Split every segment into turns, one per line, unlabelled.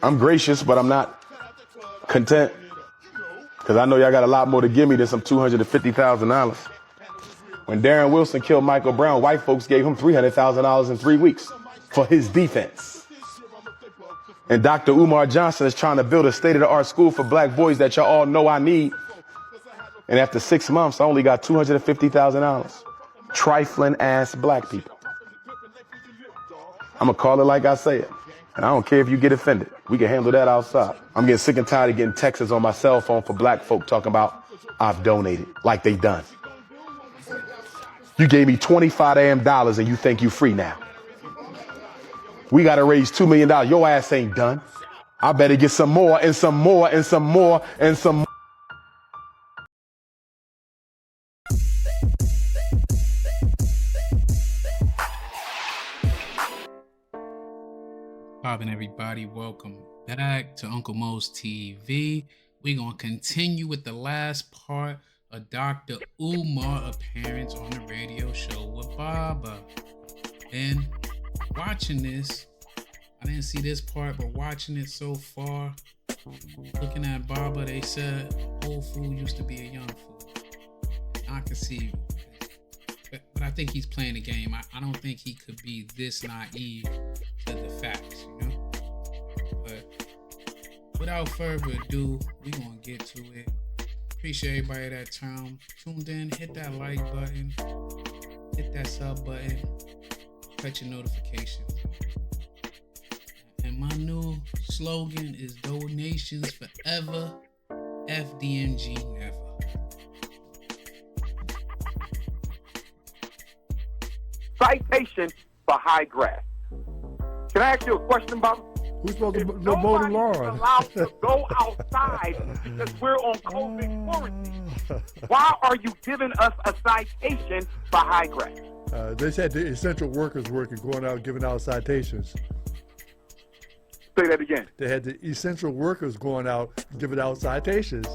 I'm gracious, but I'm not content. Because I know y'all got a lot more to give me than some $250,000. When Darren Wilson killed Michael Brown, white folks gave him $300,000 in 3 weeks for his defense. And Dr. Umar Johnson is trying to build a state-of-the-art school for black boys that y'all all know I need. And after 6 months, I only got $250,000. Trifling ass black people. I'm gonna call it like I say it. And I don't care if you get offended. We can handle that outside. I'm getting sick and tired of getting texts on my cell phone for black folk talking about I've donated, like they done. You gave me $25 damn and you think you free now. We gotta raise $2 million. Your ass ain't done. I better get some more and some more and some more and some more.
Poppin' everybody, welcome back to Uncle Mo's TV. We're gonna continue with the last part of Dr. Umar appearance on the radio show with Baba. And watching this, I didn't see this part, but watching it so far, looking at Baba, they said old fool used to be a young fool. I can see, but I think he's playing the game. I don't think he could be this naive to the facts, you know? But without further ado, we're gonna get to it. Appreciate everybody that tuned in. Hit that like button, hit that sub button, cut your notifications. And my new slogan is donations forever, FDMG never.
Citation for high grass. Can I ask you a question, Bob?
Who's supposed to mow the lawn?
Allowed to go outside because we're on COVID quarantine. Why are you giving us a citation for high grass?
They said the essential workers working, going out giving out citations.
Say that again.
They had the essential workers going out giving out citations.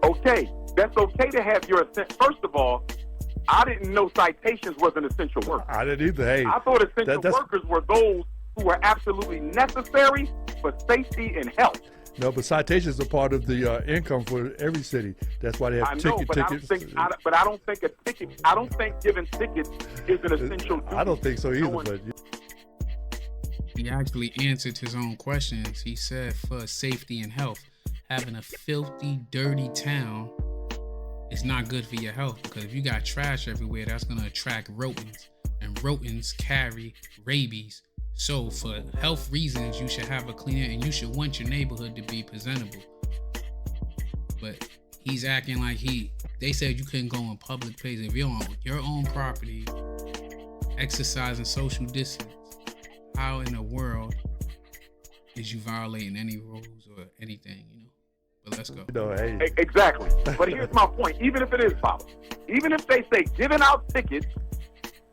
Okay, that's okay to have your first of all. I didn't know citations was an essential worker.
I didn't either. Hey,
I thought essential workers were those who were absolutely necessary for safety and health.
No, but citations are part of the income for every city. That's why they have tickets.
I don't think a ticket. I don't think giving tickets is an essential duty.
I don't think so either. But
he actually answered his own questions. He said, for safety and health, having a filthy, dirty town is not good for your health, because if you got trash everywhere, that's going to attract rodents, and rodents carry rabies. So for health reasons, you should have a cleaner, and you should want your neighborhood to be presentable. But he's acting like they said you couldn't go in public places. If you're on your own property, exercising social distance, how in the world is you violating any rules or anything, you know? But let's go.
No, hey.
Exactly. But here's my point. Even if it is Papa, even if they say giving out tickets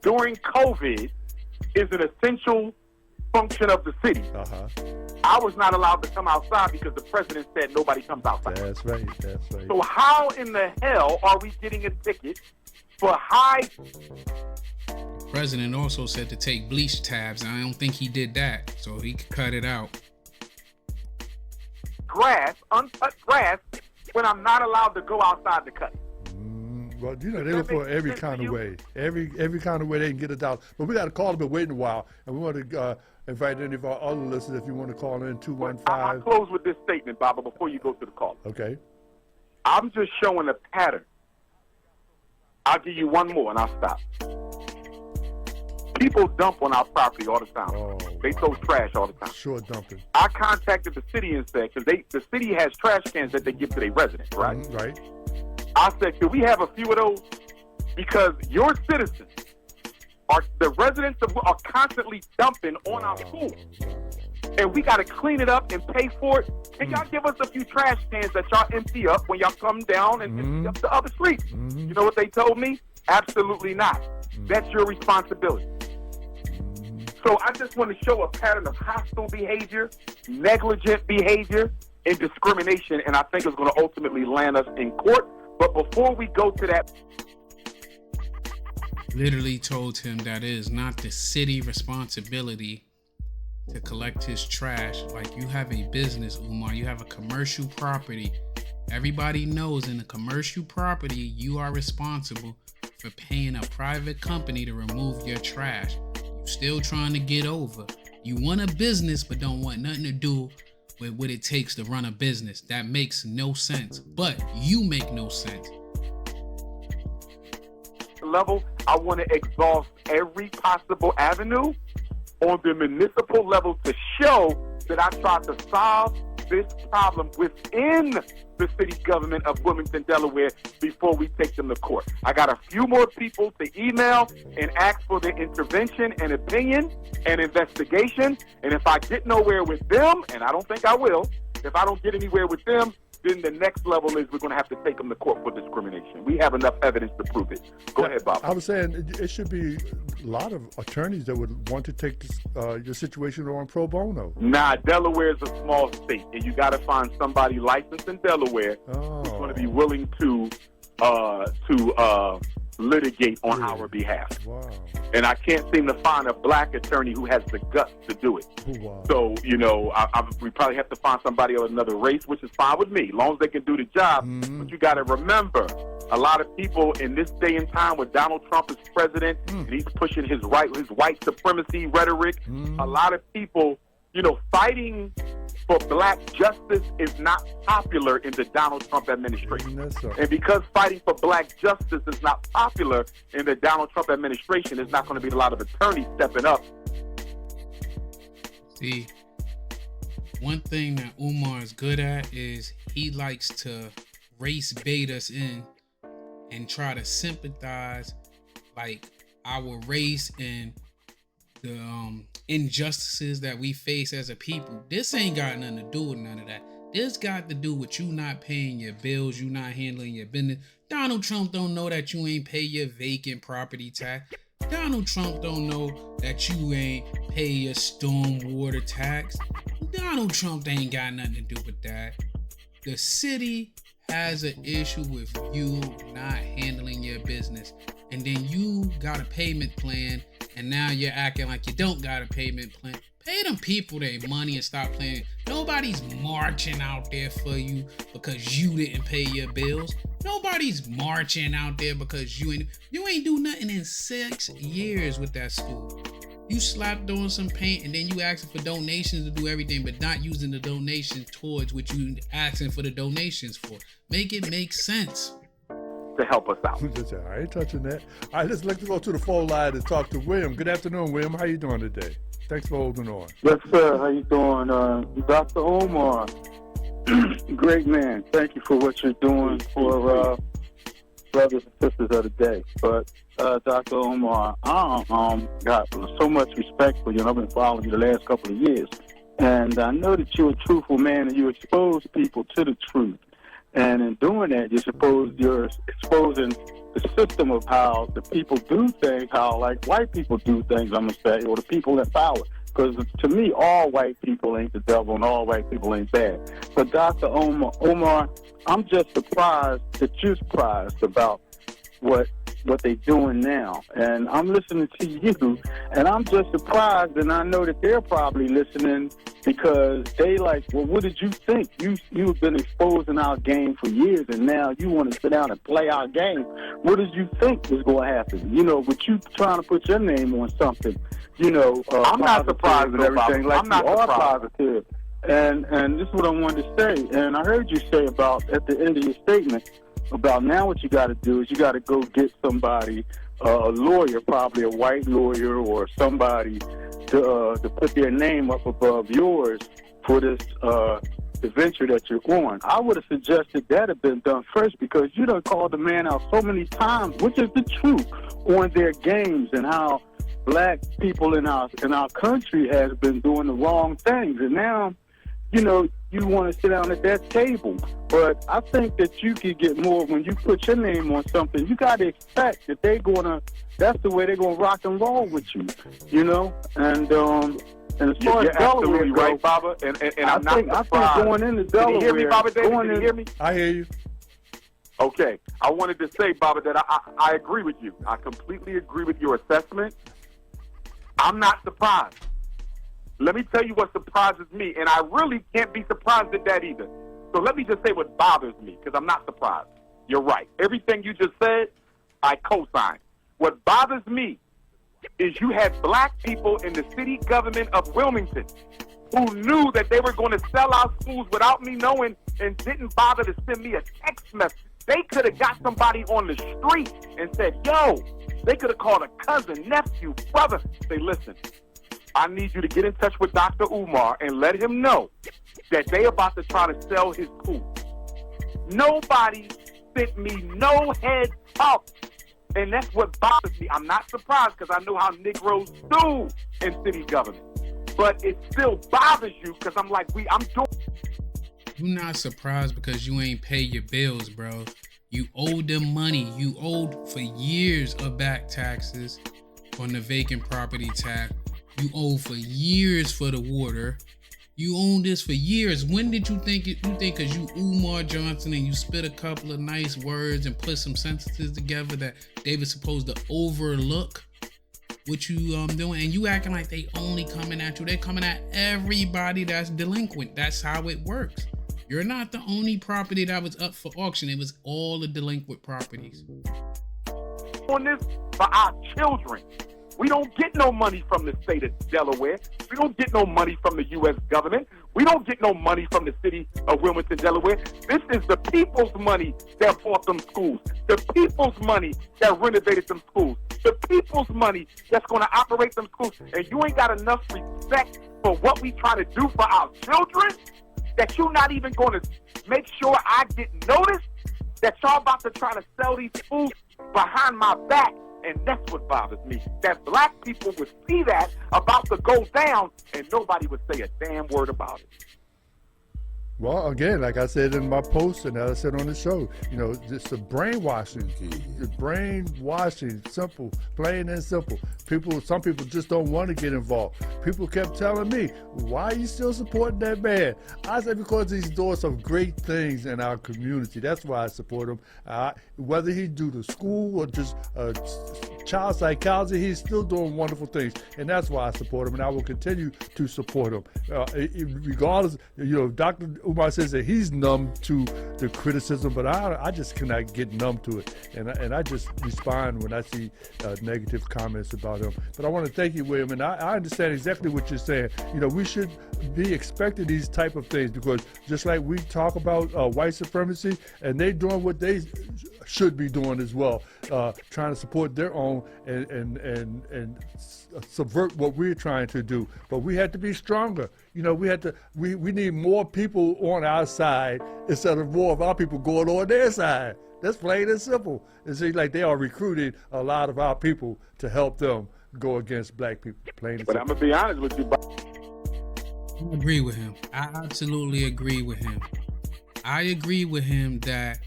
during COVID is an essential function of the city, I was not allowed to come outside because the president said nobody comes outside.
That's right. That's right.
So how in the hell are we getting a ticket for high?
The president also said to take bleach tabs, and I don't think he did that, so he could cut it out.
Grass, uncut grass, when I'm not allowed to go outside to cut it.
Well, you know, they look for every kind of way. Every kind of way they can get it out. But we got to call them and wait a while. And we want to invite any of our other listeners, if you want to call in, 215.
I'll close with this statement, Baba, before you go to the call.
Okay.
I'm just showing a pattern. I'll give you one more and I'll stop. People dump on our property all the time. They throw trash all the time.
Sure, dumping.
I contacted the city and said, because the city has trash cans that they give to their residents, right?
Right.
I said, could we have a few of those? Because your citizens, the residents are constantly dumping on our pool. And we got to clean it up and pay for it. Can y'all give us a few trash cans that y'all empty up when y'all come down and empty up the other streets? You know what they told me? Absolutely not. That's your responsibility. So I just want to show a pattern of hostile behavior, negligent behavior, and discrimination, and I think it's going to ultimately land us in court. But before we go to that...
Literally told him that it is not the city responsibility to collect his trash. Like, you have a business, Umar, you have a commercial property. Everybody knows in a commercial property, you are responsible for paying a private company to remove your trash. You still trying to get over. You want a business, but don't want nothing to do with what it takes to run a business. That makes no sense. But you make no sense.
Level, I want to exhaust every possible avenue on the municipal level to show that I tried to solve this problem within the city government of Wilmington, Delaware, before we take them to court. I got a few more people to email and ask for their intervention and opinion and investigation. And if I get nowhere with them, and I don't think I will, if I don't get anywhere with them, then the next level is we're going to have to take them to court for discrimination. We have enough evidence to prove it. Go ahead, Bob.
I was saying it should be a lot of attorneys that would want to take this, your situation on pro bono.
Nah, Delaware is a small state, and you got to find somebody licensed in Delaware who's going to be willing to litigate on our behalf.
Wow.
And I can't seem to find a black attorney who has the guts to do it.
Wow.
So, we probably have to find somebody of another race, which is fine with me, as long as they can do the job.
Mm-hmm.
But you got to remember, a lot of people in this day and time with Donald Trump as president, and he's pushing his white supremacy rhetoric, a lot of people, fighting for black justice is not popular in the Donald Trump administration. And because fighting for black justice is not popular in the Donald Trump administration, there's not going to be a lot of attorneys stepping up.
See, one thing that Umar is good at is he likes to race bait us in and try to sympathize like our race and the injustices that we face as a people. This ain't got nothing to do with none of that. This got to do with you not paying your bills, you not handling your business. Donald Trump don't know that you ain't pay your vacant property tax. Donald Trump don't know that you ain't pay your stormwater tax. Donald Trump ain't got nothing to do with that. The city has an issue with you not handling your business. And then you got a payment plan, and now you're acting like you don't got a payment plan. Pay them people their money and stop playing. Nobody's marching out there for you because you didn't pay your bills. Nobody's marching out there because you ain't do nothing in 6 years with that school. You slapped on some paint and then you asking for donations to do everything, but not using the donations towards what you asking for the donations for. Make it make sense.
To help us out.
I ain't touching that. All right, let's go to the phone line and talk to William. Good afternoon, William. How you doing today? Thanks for holding on.
Yes, sir. How you doing? Dr. Umar, great man. Thank you for what you're doing for brothers and sisters of the day. But Dr. Umar, I got so much respect for you, and I've been following you the last couple of years. And I know that you're a truthful man, and you expose people to the truth. And in doing that, you're exposing the system of how the people do things, how like white people do things, I'm going to say, or the people in power. Because to me, all white people ain't the devil and all white people ain't bad. But Dr. Umar, I'm just surprised that you're surprised about what they're doing now. And I'm listening to you, and I'm just surprised, and I know that they're probably listening because they like, well, what did you think? You've been exposing our game for years, and now you want to sit down and play our game. What did you think was going to happen? With you trying to put your name on something,
I'm not surprised
and everything. Like
I'm not
you are
surprised.
positive. And this is what I wanted to say. And I heard you say about at the end of your statement about now what you got to do is you got to go get somebody, a lawyer, probably a white lawyer or somebody to put their name up above yours for this the venture that you're on. I would have suggested that had been done first because you done called the man out so many times, which is the truth, on their games and how black people in our country has been doing the wrong things. And now, you want to sit down at that table. But I think that you could get more when you put your name on something. You got to expect that that's the way they're going to rock and roll with you, And as far as Delaware goes,
right, Baba, and I'm not surprised.
I think going into Delaware.
Can you hear me, Baba David? Can you hear me?
I hear you.
Okay. I wanted to say, Baba, that I agree with you. I completely agree with your assessment. I'm not surprised. let me tell you what surprises me, and I really can't be surprised at that either. So let me just say what bothers me, because I'm not surprised. You're right. Everything you just said, I co-sign. What bothers me is you had black people in the city government of Wilmington who knew that they were going to sell our schools without me knowing and didn't bother to send me a text message. They could have got somebody on the street and said, yo, they could have called a cousin, nephew, brother. Say, listen, I need you to get in touch with Dr. Umar and let him know that they about to try to sell his school. Nobody sent me no heads up. And that's what bothers me. I'm not surprised because I know how Negroes do in city government. But it still bothers you because I'm like, I'm doing.
You're not surprised because you ain't pay your bills, bro. You owe them money. You owed for years of back taxes on the vacant property tax. You owe for years for the water. You own this for years. When did you think because you Umar Johnson and you spit a couple of nice words and put some sentences together that they were supposed to overlook what you doing, and you acting like they only coming at you. They coming at everybody that's delinquent. That's how it works. You're not the only property that was up for auction. It was all the delinquent properties.
On this for our children. We don't get no money from the state of Delaware. We don't get no money from the U.S. government. We don't get no money from the city of Wilmington, Delaware. This is the people's money that bought them schools. The people's money that renovated them schools. The people's money that's going to operate them schools. And you ain't got enough respect for what we try to do for our children that you're not even going to make sure I get noticed that y'all about to try to sell these schools behind my back. And that's what bothers me, that black people would see that about to go down and nobody would say a damn word about it.
Well, again, like I said in my post and as I said on the show, just the brainwashing. The brainwashing, simple, plain and simple. Some people just don't want to get involved. People kept telling me, why are you still supporting that man? I said, because he's doing some great things in our community. That's why I support him. Whether he do the school or just child psychology, he's still doing wonderful things. And that's why I support him, and I will continue to support him. Regardless, Dr. Umar says that he's numb to the criticism, but I just cannot get numb to it. And I just respond when I see negative comments about him. But I want to thank you, William, and I understand exactly what you're saying. We should be expecting these type of things because just like we talk about white supremacy, and they doing what they should be doing as well, trying to support their own and subvert what we're trying to do. But we had to be stronger. We need more people on our side instead of more of our people going on their side. That's plain and simple. It seems like they are recruiting a lot of our people to help them go against black people. Plain and
simple. But I'm going to be honest with you.
I agree with him. I absolutely agree with him. I agree with him that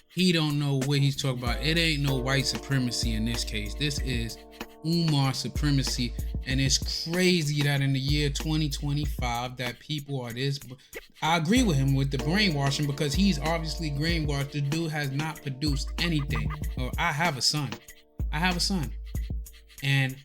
he don't know what he's talking about. It ain't no white supremacy in this case. This is Umar supremacy. And it's crazy that in the year 2025 that people are this. I agree with him with the brainwashing because he's obviously brainwashed. The dude has not produced anything. I have a son. And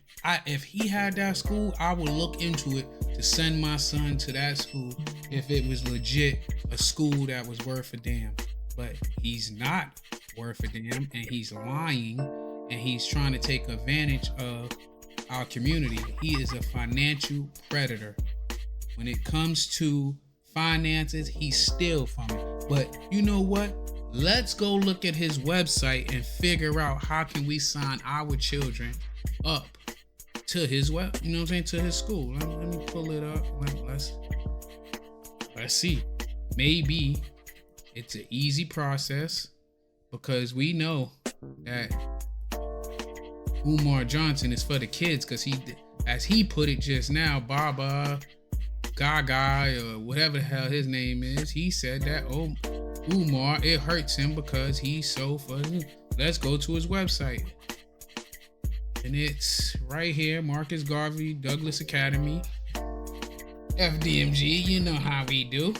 if he had that school, I would look into it to send my son to that school if it was legit a school that was worth a damn. But he's not worth a damn, and he's lying, and he's trying to take advantage of our community. He is a financial predator. When it comes to finances, he's still from it. But you know what? Let's go look at his website and figure out how can we sign our children up to his to his school. Let me pull it up. Let's see. Maybe it's an easy process because we know that Umar Johnson is for the kids because he, as he put it just now, Baba Gaga or whatever the hell his name is, he said that Umar, it hurts him because he's so funny. Let's go to his website. And it's right here, Marcus Garvey, Douglass Academy, FDMG, you know how we do.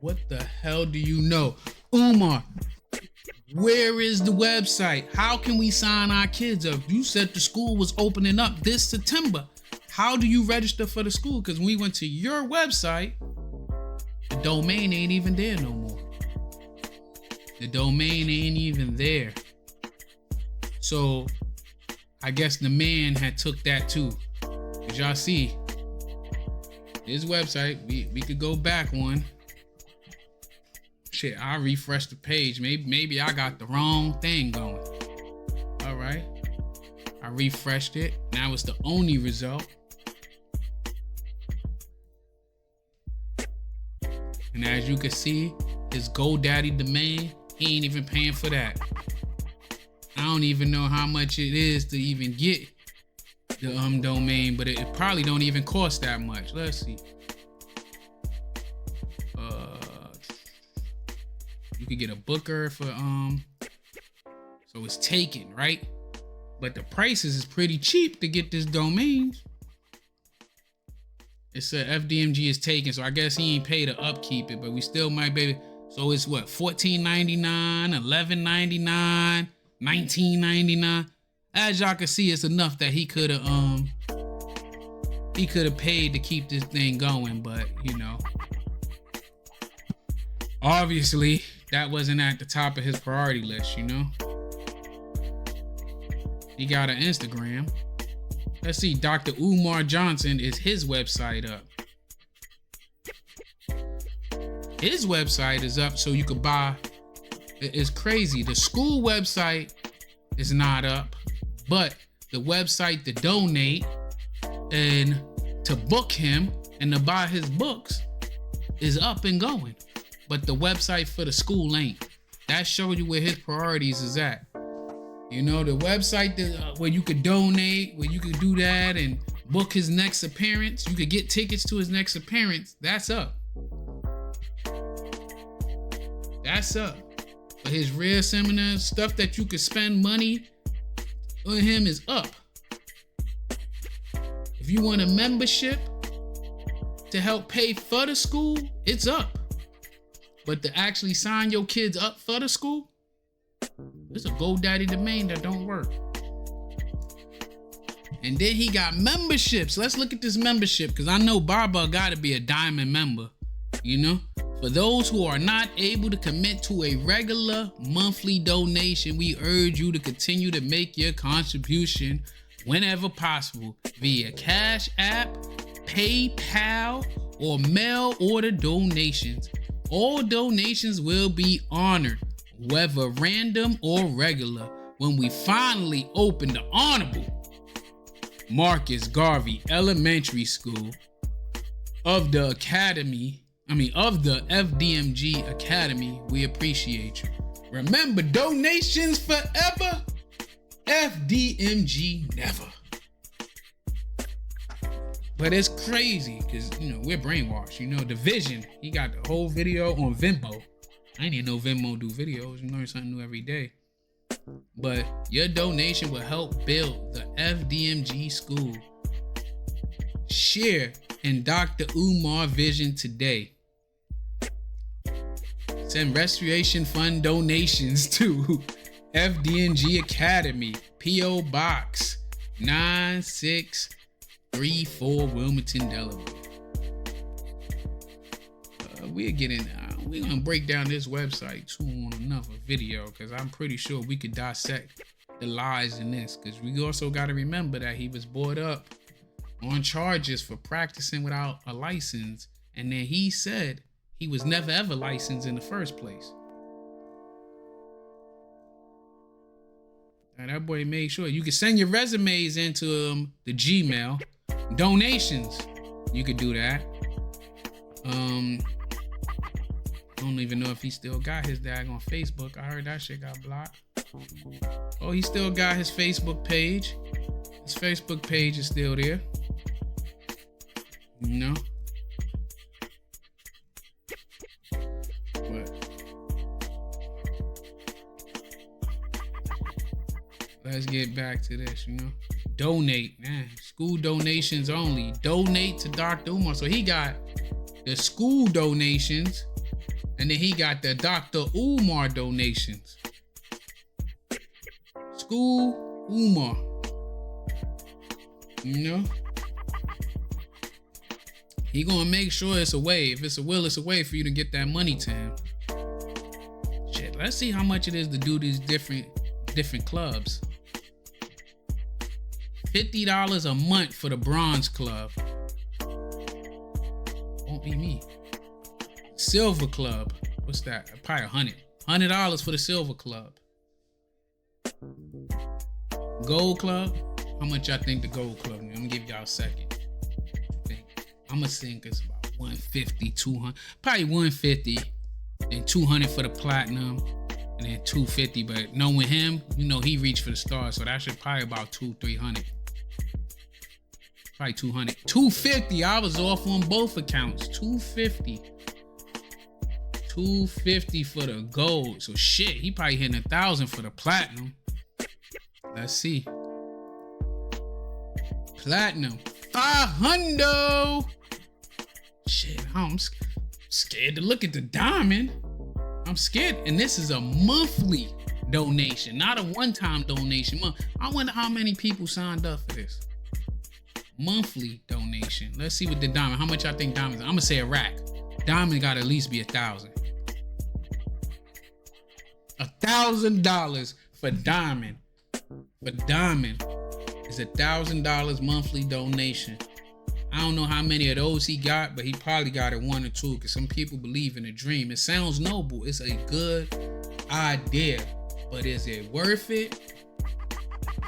What the hell do you know? Umar, Where is the website? How can we sign our kids up? You said the school was opening up this September. How do you register for the school? Because when we went to your website, the domain ain't even there no more. The domain ain't even there. So I guess the man had took that too. As y'all see, his website, we could go back one. Shit, I refreshed the page. Maybe I got the wrong thing going. All right. I refreshed it. Now it's the only result. And as you can see, his GoDaddy domain, he ain't even paying for that. I don't even know how much it is to even get the domain, but it probably don't even cost that much. Let's see. You could get a booker for so it's taken, right? But the prices is pretty cheap to get this domain. It said FDMG is taken, so I guess he ain't paid to upkeep it, but we still might be. So it's what, $14.99, $11.99, $19.99. As y'all can see, it's enough that he could have paid to keep this thing going, but you know, obviously that wasn't at the top of his priority list, you know. He got an Instagram. Let's see, Dr. Umar Johnson, is his website up? His website is up so you could buy. It's crazy. The school website is not up, but the website to donate and to book him and to buy his books is up and going. But the website for the school ain't. That shows you where his priorities is at. You know, the website that, where you could donate, where you could do that and book his next appearance. You could get tickets to his next appearance. That's up. That's up. But his rare seminars, stuff that you could spend money on him is up. If you want a membership to help pay for the school, it's up. But to actually sign your kids up for the school, it's a GoDaddy domain that don't work. And then he got memberships. Let's look at this membership, because I know Baba got to be a diamond member, you know? For those who are not able to commit to a regular monthly donation, we urge you to continue to make your contribution whenever possible via Cash App, PayPal, or mail order donations. All donations will be honored, whether random or regular, when we finally open the Honorable Marcus Garvey Elementary School of the FDMG Academy. We appreciate you. Remember, donations forever, FDMG never. But it's crazy because, you know, we're brainwashed. You know, the vision, he got the whole video on Venmo. I didn't even know Venmo do videos. You learn something new every day. But your donation will help build the FDMG school. Share in Dr. Umar vision today. Send Restoration Fund donations to FDMG Academy, P.O. Box 9634, Wilmington, Delaware. We're gonna break down this website too on another video, because I'm pretty sure we could dissect the lies in this, because we also got to remember that he was brought up on charges for practicing without a license, and then he said he was never ever licensed in the first place. Now that boy made sure you could send your resumes into the Gmail. Donations, you could do that. I don't even know if he still got his dag on Facebook. I heard that shit got blocked. Oh, he still got his Facebook page. His Facebook page is still there. You know? But let's get back to this, you know? Donate, man. School donations only. Donate to Dr. Umar. So he got the school donations, and then he got the Dr. Umar donations. School Umar. You know? He gonna make sure it's a way. If it's a will, it's a way for you to get that money to him. Shit, let's see how much it is to do these different clubs. $50 a month for the Bronze Club. Won't be me. Silver Club. What's that? Probably $100 for the Silver Club. Gold Club. How much y'all think the Gold Club? I'm gonna give y'all a second. I'm gonna think it's about 150, 200, probably 150, then 200 for the Platinum, and then 250. But knowing him, you know he reached for the stars, so that should probably about 200-300. Probably 200. 250. I was off on both accounts. 250. 250 for the gold. So shit, he probably hitting 1,000 for the platinum. Let's see. Platinum. 500. Shit, I'm scared to look at the diamond. I'm scared. And this is a monthly donation, not a one-time donation. I wonder how many people signed up for this. Monthly donation. Let's see what the diamond. How much I think diamonds? I'm gonna say a rack. Diamond got to at least be 1,000. $1,000 for diamond. For diamond is $1,000 monthly donation. I don't know how many of those he got, but he probably got it 1 or 2. Because some people believe in a dream. It sounds noble. It's a good idea, but is it worth it?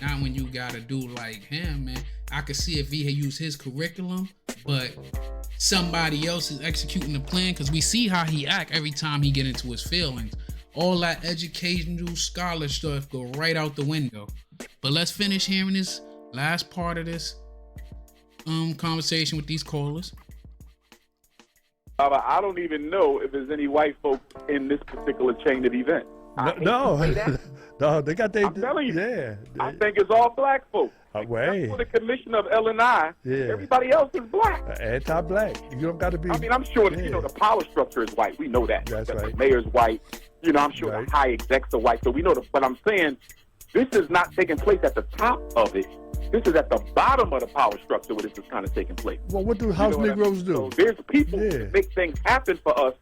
Not when you gotta do like him, man. I could see if he had used his curriculum, but somebody else is executing the plan, because we see how he act every time he get into his feelings. All that educational scholar stuff go right out the window. But let's finish hearing this last part of this conversation with these callers.
I don't even know if there's any white folks in this particular chain of events.
No, they got their.
I'm telling you,
yeah.
I think it's all black folks.
Way.
Except for the commission of L&I,
yeah.
Everybody else is black.
Anti-black. You don't got to be.
I mean, I'm sure that, the power structure is white. We know that.
That's
that
right.
The mayor's white. I'm sure the high execs are white. So we know that. But I'm saying this is not taking place at the top of it. This is at the bottom of the power structure where this is kind of taking place.
Well, what do house Negroes do?
So there's people who make things happen for us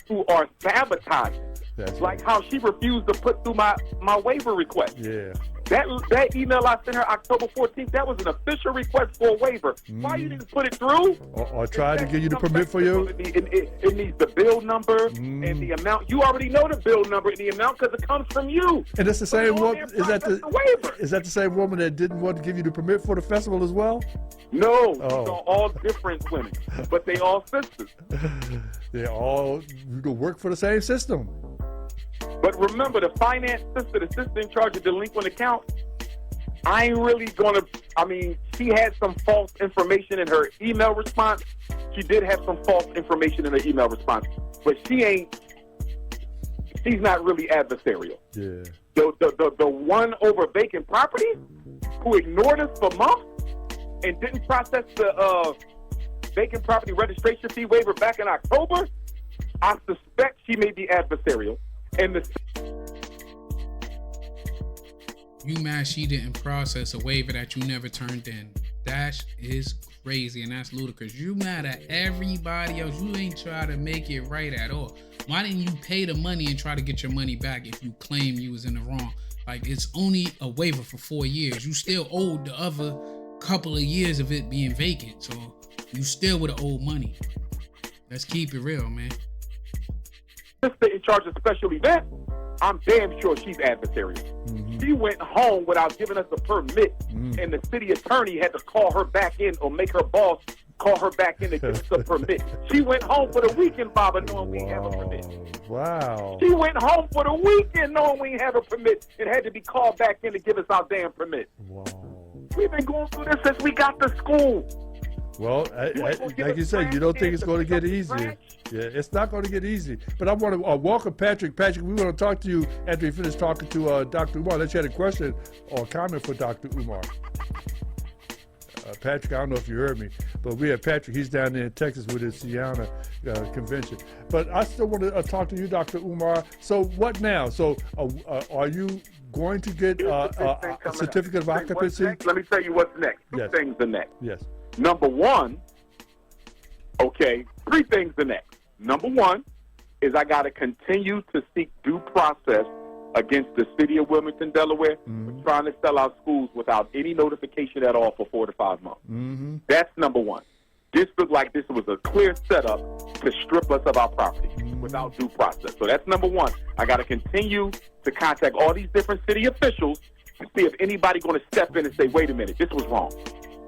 who are sabotaging.
That's
like how she refused to put through my waiver request.
Yeah.
That email I sent her October 14th, that was an official request for a waiver. Why you didn't put it through?
Or try to give you the permit for you?
It needs the bill number and the amount. You already know the bill number and the amount because it comes from you.
And it's the same woman. Is that the same woman that didn't want to give you the permit for the festival as well?
No, these are all different women, but they all sisters.
They all work for the same system.
But remember, the finance sister, the sister in charge of delinquent accounts, I ain't really she had some false information in her email response. She did have some false information in her email response, but she's not really adversarial.
Yeah.
The one over vacant property who ignored us for months and didn't process the vacant property registration fee waiver back in October, I suspect she may be adversarial. And
you mad she didn't process a waiver that you never turned in? That is crazy, and that's ludicrous. You mad at everybody else. You ain't try to make it right at all. Why didn't you pay the money and try to get your money back if you claim you was in the wrong? Like, it's only a waiver for 4 years. You still owed the other couple of years of it being vacant, so you still would have owed money. Let's keep it real, man.
Sister in charge of special events, I'm damn sure she's adversarial. Mm-hmm. She went home without giving us a permit, and the city attorney had to call her back in or make her boss call her back in to give us a permit. She went home for the weekend, Baba, knowing we have a permit.
Wow.
She went home for the weekend knowing we have a permit and had to be called back in to give us our damn permit.
Wow.
We've been going through this since we got to school.
Well, like you said, you don't think it's going to get easy. Yeah, it's not going to get easy. But I want to welcome Patrick. Patrick, we want to talk to you after we finish talking to Dr. Umar. Let's have a question or comment for Dr. Umar. Patrick, I don't know if you heard me, but we had Patrick. He's down there in Texas with his Sienna convention. But I still want to talk to you, Dr. Umar. So what now? So are you going to get a certificate of occupancy?
Let me tell you what's next. Two things are next.
Yes.
Number one, okay, three things are next. Number one is I got to continue to seek due process against the city of Wilmington, Delaware, for trying to sell our schools without any notification at all for 4 to 5 months. That's number one. This looked like this was a clear setup to strip us of our property without due process. So that's number one. I got to continue to contact all these different city officials to see if anybody going to step in and say, wait a minute, this was wrong.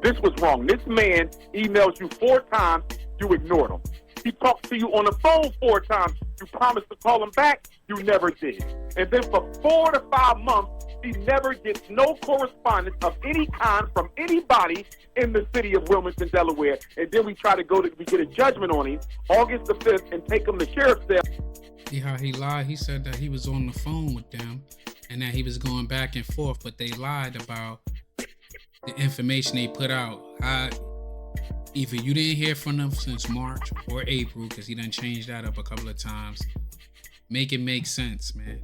This was wrong. This man emailed you 4 times. You ignored him. He talked to you on the phone 4 times. You promised to call him back. You never did. And then for 4 to 5 months, he never gets no correspondence of any kind from anybody in the city of Wilmington, Delaware. And then we get a judgment on him August the 5th and take him to sheriff's cell.
See how he lied? He said that he was on the phone with them and that he was going back and forth, but they lied about the information they put out. Either you didn't hear from them since March or April, because he done changed that up a couple of times. Make it make sense, man.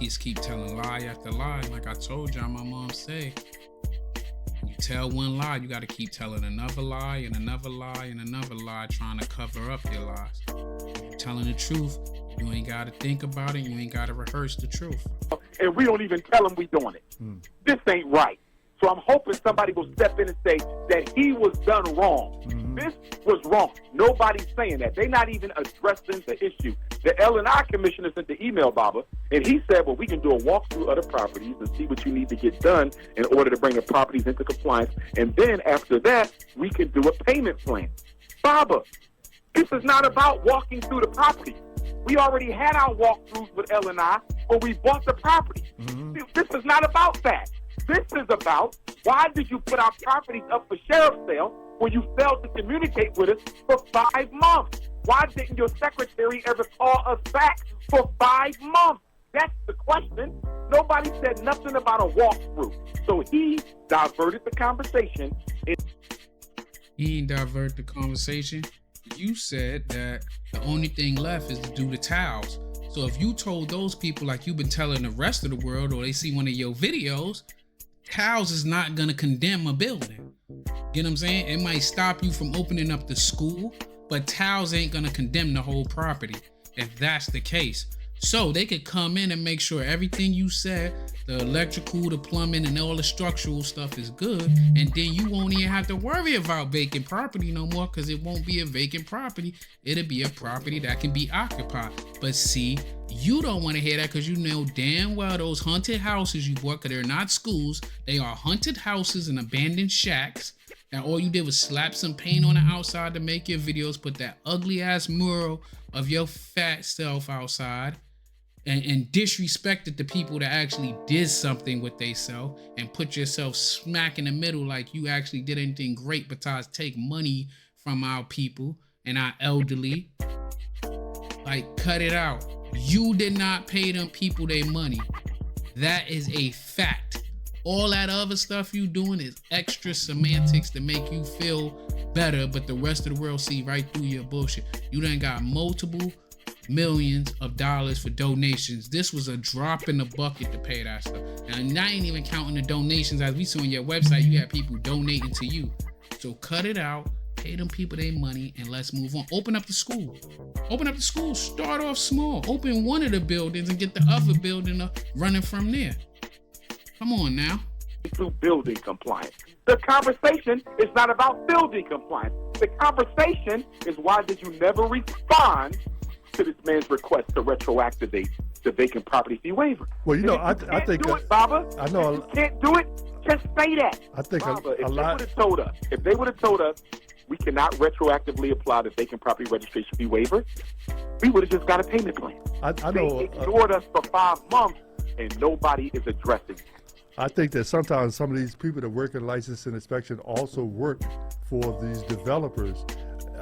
You keep telling lie after lie. Like I told y'all, my mom said, when you tell one lie, you got to keep telling another lie and another lie and another lie, trying to cover up your lies. If you're telling the truth, you ain't got to think about it. You ain't got to rehearse the truth.
And we don't even tell him we doing it. This ain't right. So I'm hoping somebody will step in and say that he was done wrong. This was wrong. Nobody's saying that. They're not even addressing the issue. The L&I commissioner sent the email, Baba, and he said, well, we can do a walkthrough of the properties and see what you need to get done in order to bring the properties into compliance. And then after that, we can do a payment plan. Baba, this is not about walking through the property. We already had our walkthroughs with L&I when we bought the property. This is not about that. This is about why did you put our properties up for sheriff's sale when you failed to communicate with us for 5 months? Why didn't your secretary ever call us back for 5 months? That's the question. Nobody said nothing about a walkthrough. So he diverted the conversation.
He ain't divert the conversation. You said that the only thing left is to do the towels. So if you told those people like you've been telling the rest of the world, or they see one of your videos, towels is not going to condemn a building. Get what I'm saying? It might stop you from opening up the school, but towels ain't going to condemn the whole property if that's the case. So they could come in and make sure everything you said, the electrical, the plumbing, and all the structural stuff is good. And then you won't even have to worry about vacant property no more, because it won't be a vacant property. It'll be a property that can be occupied. But see, you don't want to hear that, because you know damn well those haunted houses you bought, because they're not schools. They are haunted houses and abandoned shacks. And all you did was slap some paint on the outside to make your videos, put that ugly ass mural of your fat self outside, and disrespected the people that actually did something with themselves, and put yourself smack in the middle like you actually did anything great besides take money from our people and our elderly. Like, cut it out. You did not pay them people their money. That is a fact. All that other stuff you doing is extra semantics to make you feel better, but the rest of the world see right through your bullshit. You done got multiple millions of dollars for donations. This was a drop in the bucket to pay that stuff. Now, I ain't even counting the donations. As we saw on your website, you had people donating to you. So cut it out, pay them people their money, and let's move on. Open up the school. Open up the school. Start off small. Open one of the buildings and get the other building running from there. Come on now.
To building compliance. The conversation is not about building compliance. The conversation is, why did you never respond to this man's request to retroactivate the vacant property fee waiver?
Well, you know, I think
do it, Baba.
I know
if you can't do it. Just say that.
I think
Baba,
a lot.
If they would have told us we cannot retroactively apply the vacant property registration fee waiver, we would have just got a payment plan.
I know.
They ignored us for 5 months, and nobody is addressing it.
I think that sometimes some of these people that work in license and inspection also work for these developers. You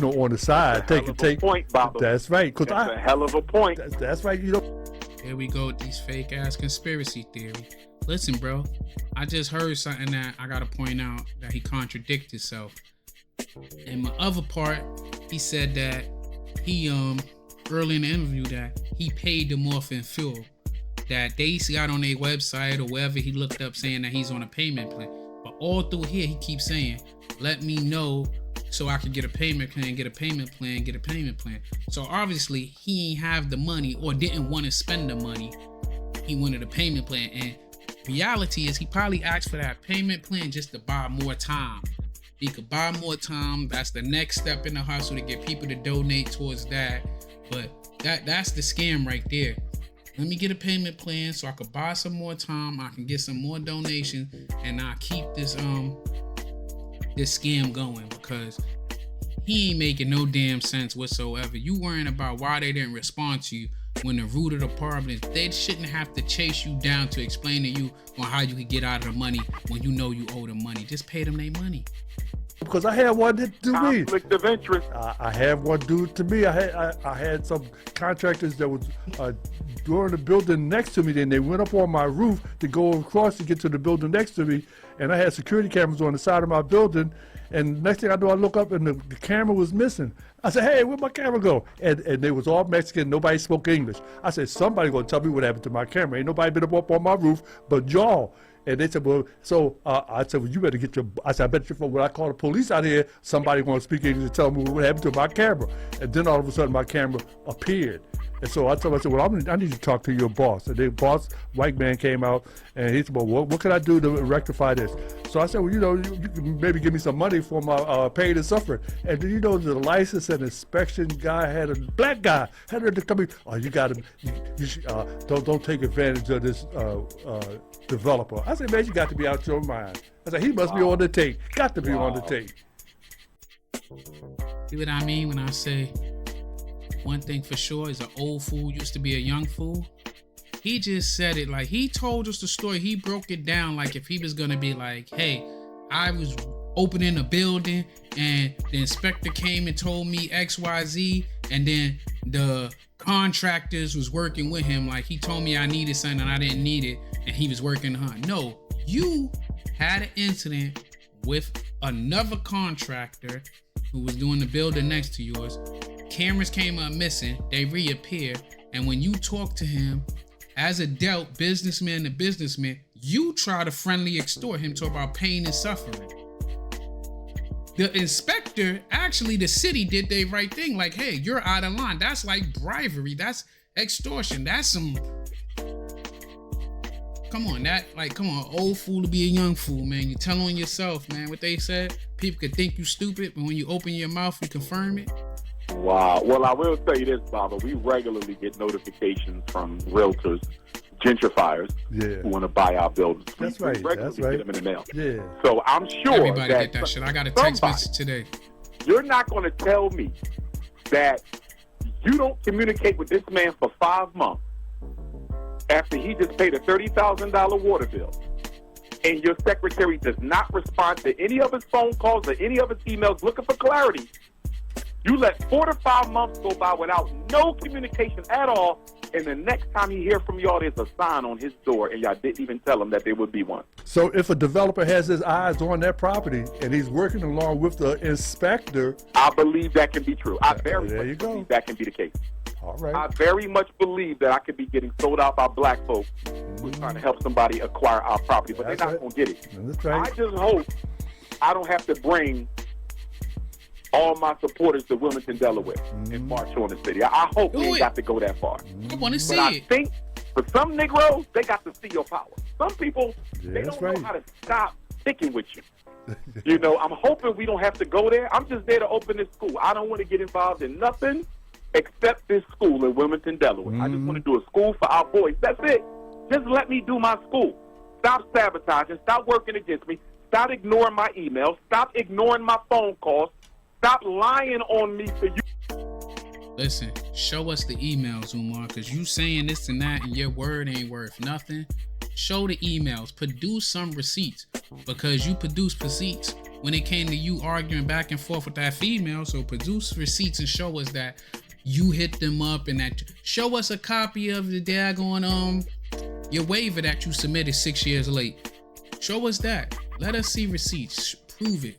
know, on the side, take
point, Baba.
That's right.
That's a hell of a point.
That's right. You know.
Here we go with these fake ass conspiracy theory. listen, bro, I just heard something that I gotta point out that he contradicted himself. In my other part, he said that he early in the interview that he paid them off in fuel. That they got on their website or wherever he looked up saying that he's on a payment plan. But all through here, he keeps saying, let me know so I can get a payment plan, get a payment plan, get a payment plan. So obviously, he ain't have the money or didn't want to spend the money. He wanted a payment plan. And reality is he probably asked for that payment plan just to buy more time. He could buy more time. That's the next step in the hustle to get people to donate towards that. But that's the scam right there. Let me get a payment plan so I could buy some more time. I can get some more donations, and I keep this scam going, because he ain't making no damn sense whatsoever. You worrying about why they didn't respond to you when the root of the problem is they shouldn't have to chase you down to explain to you on how you could get out of the money when you know you owe them money. Just pay them their money.
Because I had one that do me.
Conflict of interest.
I had one do it to me. I had some contractors that was doing the building next to me. Then they went up on my roof to go across to get to the building next to me. And I had security cameras on the side of my building. And next thing I know, I look up and the camera was missing. I said, hey, where'd my camera go? And they was all Mexican. Nobody spoke English. I said, somebody gonna tell me what happened to my camera. Ain't nobody been up on my roof but y'all. And they said, well, so I said, well, you better get your, I said, I bet you when I call the police out here, somebody gonna speak English and tell me what happened to my camera. And then all of a sudden my camera appeared. And so I told him, I said, well, I need to talk to your boss. And the boss, white man, came out and he said, well, what can I do to rectify this? So I said, well, you can maybe give me some money for my pain and suffering. And then, the license and inspection guy had a black guy had to come in. Oh, you got to, don't take advantage of this developer. I said, man, you got to be out your mind. I said, he must be on the tape. Got to be on the tape.
See what I mean when I say one thing for sure is an old fool used to be a young fool? He just said it like he told us the story. He broke it down like if he was going to be like, hey, I was opening a building and the inspector came and told me XYZ, and then the contractors was working with him. Like he told me I needed something and I didn't need it, and he was working on. No, you had an incident with another contractor who was doing the building next to yours. Cameras came up missing, they reappear, and when you talk to him as a dealt businessman to businessman, you try to friendly extort him, talk about pain and suffering. The inspector, actually the city did their right thing, like, hey, you're out of line. That's like bribery, that's extortion, that's some, come on, old fool to be a young fool, man. You tell on yourself, man. What they said, people could think you stupid, but when you open your mouth, you confirm it.
Wow. Well, I will say this, Baba. We regularly get notifications from realtors, gentrifiers, who want to buy our buildings.
That's
we
right.
regularly get them in the mail.
Yeah.
So I'm sure
everybody
that
get that shit. I got a text message today.
You're not going to tell me that you don't communicate with this man for 5 months after he just paid a $30,000 water bill, and your secretary does not respond to any of his phone calls or any of his emails looking for clarity. You let 4 to 5 months go by without no communication at all, and the next time you hear from y'all, there's a sign on his door, and y'all didn't even tell him that there would be one.
So if a developer has his eyes on that property and he's working along with the inspector,
I believe that can be true. I very
there
much
you go.
believe that can be the case.
All right.
I very much believe that I could be getting sold out by black folks who are trying to help somebody acquire our property, but
That's
they're not
right.
going to get it.
That's right.
I just hope I don't have to bring all my supporters to Wilmington, Delaware, and march on the city. I hope
Do
we ain't
it.
got to go that far.
I want to see
But I
it.
think for some Negroes, they got to see your power. Some people, they
That's
don't
right.
know how to stop sticking with you. I'm hoping we don't have to go there. I'm just there to open this school. I don't want to get involved in nothing except this school in Wilmington, Delaware. I just want to do a school for our boys. That's it. Just let me do my school. Stop sabotaging. Stop working against me. Stop ignoring my emails. Stop ignoring my phone calls. Stop lying on me for you.
Listen, show us the emails, Umar, because you saying this and that and your word ain't worth nothing. Show the emails. Produce some receipts, because you produced receipts when it came to you arguing back and forth with that female. So produce receipts and show us that you hit them up, and that show us a copy of the daggone Your waiver that you submitted 6 years late. Show us that. Let us see receipts. Prove it.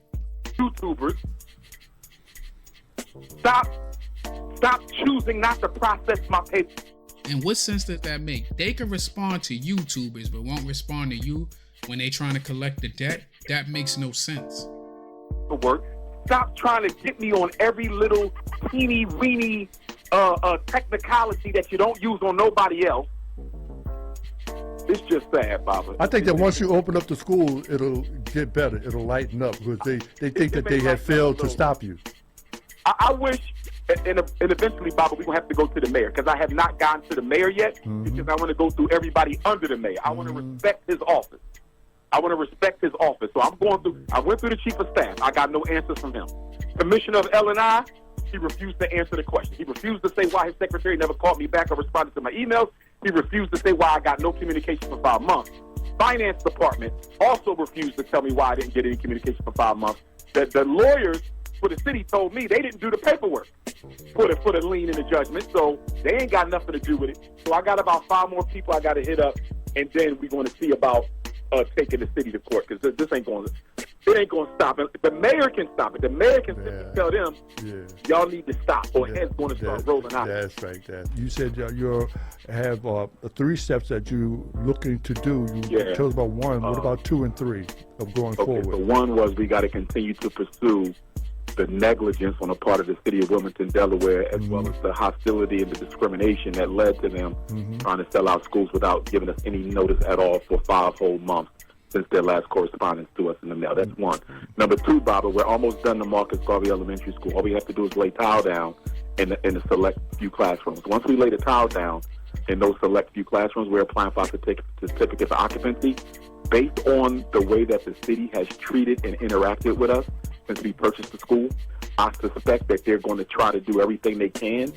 YouTubers, stop choosing not to process my paper.
And what sense does that make? They can respond to YouTubers, but won't respond to you when they trying to collect the debt? That makes no sense.
Work. Stop trying to get me on every little teeny weeny technicality that you don't use on nobody else. It's just sad, Baba.
I think that once you open up the school, it'll get better. It'll lighten up because they think that they had failed to stop you.
I wish, and eventually, Baba, we're going to have to go to the mayor because I have not gotten to the mayor yet because I want to go through everybody under the mayor. I want to respect his office. So I went through the chief of staff. I got no answers from him. Commissioner of L&I, he refused to answer the question. He refused to say why his secretary never called me back or responded to my emails. He refused to say why I got no communication for 5 months. Finance department also refused to tell me why I didn't get any communication for 5 months. The lawyers for the city told me they didn't do the paperwork for the lien and the judgment, so they ain't got nothing to do with it. So I got about 5 more people I got to hit up, and then we're going to see about taking the city to court because this ain't going to. It ain't going to stop it. The mayor can stop it. The mayor can simply tell them, y'all need to stop, or heads going to start rolling out.
That's right. You said you have 3 steps that you looking to do. You told us about 1. What about 2 and 3 of going forward?
So 1 was we got to continue to pursue the negligence on the part of the city of Wilmington, Delaware, as well as the hostility and the discrimination that led to them trying to sell out schools without giving us any notice at all for 5 whole months since their last correspondence to us in the mail. That's 1. Number 2, Baba, we're almost done the Marcus Garvey Elementary School. All we have to do is lay tile down in the select few classrooms. Once we lay the tile down in those select few classrooms, we're applying for a certificate of occupancy based on the way that the city has treated and interacted with us since we purchased the school. I suspect that they're going to try to do everything they can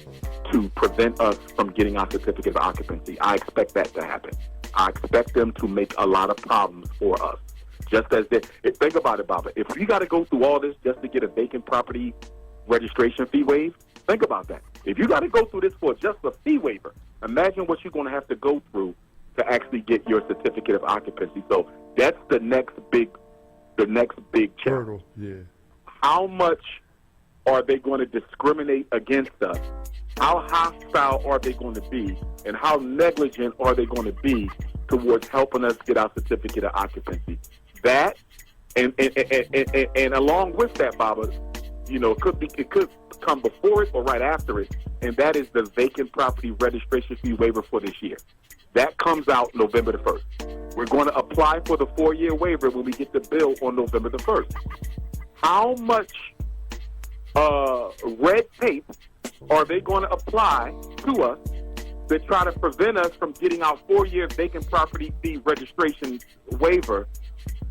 to prevent us from getting our certificate of occupancy. I expect that to happen. I expect them to make a lot of problems for us. Just as they, think about it, Baba. If we got to go through all this just to get a vacant property registration fee waiver, think about that. If you got to go through this for just a fee waiver, imagine what you're going to have to go through to actually get your certificate of occupancy. So that's the next big challenge. How much are they going to discriminate against us? How hostile are they going to be? And how negligent are they going to be towards helping us get our certificate of occupancy? That, and along with that, Baba, it could come before it or right after it, and that is the vacant property registration fee waiver for this year. That comes out November the 1st. We're going to apply for the 4-year waiver when we get the bill on November the 1st. How much red tape are they going to apply to us to try to prevent us from getting our 4-year vacant property fee registration waiver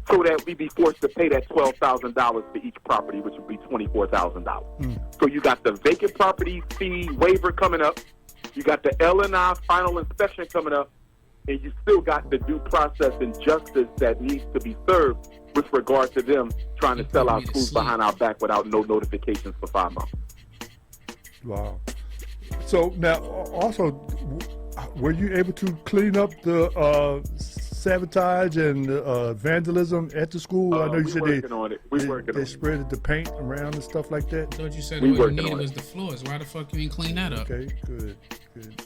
so that we be forced to pay that $12,000 for each property, which would be $24,000. So you got the vacant property fee waiver coming up, you got the L&I final inspection coming up, and you still got the due process and justice that needs to be served with regard to them trying to sell our schools behind our back without no notifications for 5 months.
Wow. So now, also, were you able to clean up the sabotage and vandalism at the school? I know you said they spread the paint around and stuff like that.
I thought you said all you needed was the floors. Why the fuck you ain't clean that up?
Okay, good.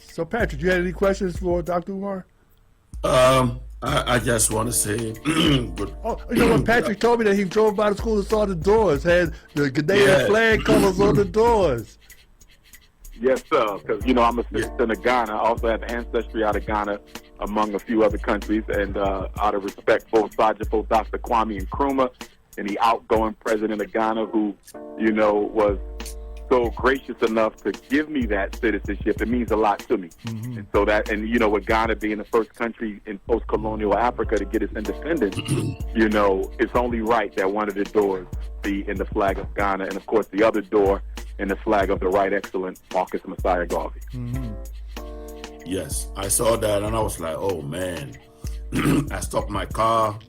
So, Patrick, you had any questions for Dr. Umar?
I just want to say good.
Oh, you know what? Patrick told me that he drove by the school and saw the doors, had the Ghanaian flag colors on the doors.
Yes, sir, because, I'm a citizen of Ghana. I also have ancestry out of Ghana, among a few other countries, and out of respect for Sajifo Dr. Kwame Nkrumah and the outgoing president of Ghana who, was so gracious enough to give me that citizenship. It means a lot to me. And so with Ghana being the first country in post-colonial Africa to get its independence, it's only right that one of the doors be in the flag of Ghana, and of course the other door in the flag of the Right Excellent Marcus Messiah Garvey.
Yes, I saw that and I was like, oh man. I stopped my car